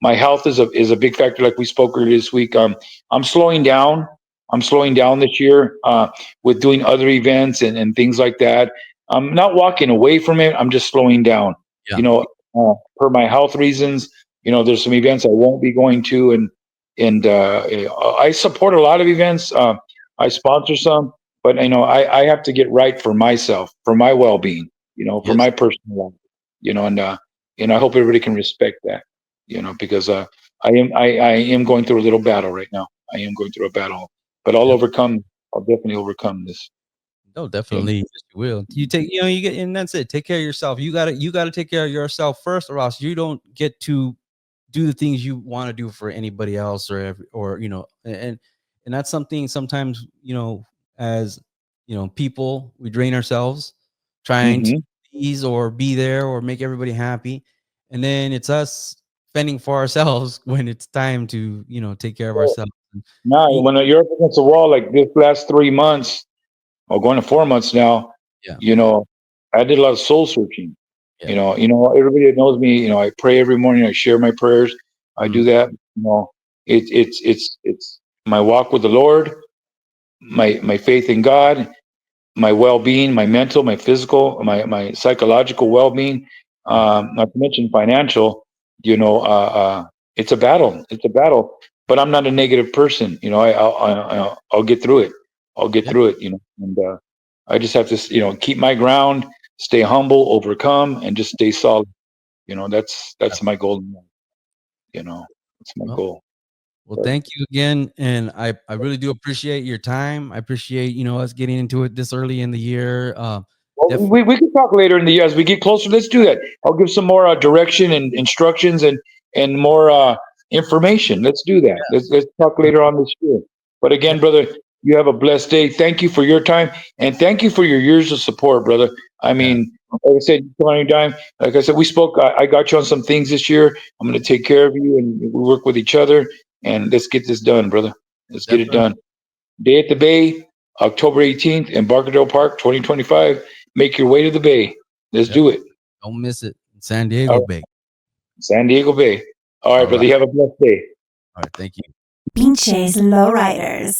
my health is a big factor. Like we spoke earlier this week, I'm slowing down. I'm slowing down this year with doing other events and things like that. I'm not walking away from it. I'm just slowing down. Per my health reasons. There's some events I won't be going to, and I support a lot of events. I sponsor some, but I have to get right for myself, for my well-being, for my personal life, and I hope everybody can respect that, because I am going through a little battle right now. I am going through a battle, but I'll definitely overcome this. No, definitely you will. You take, you get, and that's it. Take care of yourself. You gotta take care of yourself first, or else you don't get to do the things you want to do for anybody else or and that's something sometimes as people, we drain ourselves trying to please or be there or make everybody happy, and then it's us fending for ourselves when it's time to take care of ourselves. Now, when you're up against the wall like this last 3 months or going to 4 months now, I did a lot of soul searching. Everybody that knows me, I pray every morning. I share my prayers. I do that. It's my walk with the Lord, my faith in God, my well-being, my mental, my physical, my psychological well-being. Not to mention financial. It's a battle. It's a battle. But I'm not a negative person. I'll get through it. I'll get through it. And I just have to, keep my ground, stay humble, overcome, and just stay solid. That's my goal. That's my goal. Well, thank you again, and I really do appreciate your time. I appreciate us getting into it this early in the year. We can talk later in the year as we get closer. Let's do that. I'll give some more direction and instructions and more information. Let's do that. Let's talk later on this year. But again, brother, you have a blessed day. Thank you for your time, and thank you for your years of support, brother. I mean, like I said, come on anytime. Like I said, we spoke. I got you on some things this year. I'm going to take care of you, and we work with each other. And let's get this done, brother. Let's get it done. Day at the Bay, October 18th, Embarcadero Park, 2025. Make your way to the Bay. Let's do it. Don't miss it. San Diego Bay. San Diego Bay. All right, brother. You have a blessed day. All right. Thank you. Pinches Lowriders.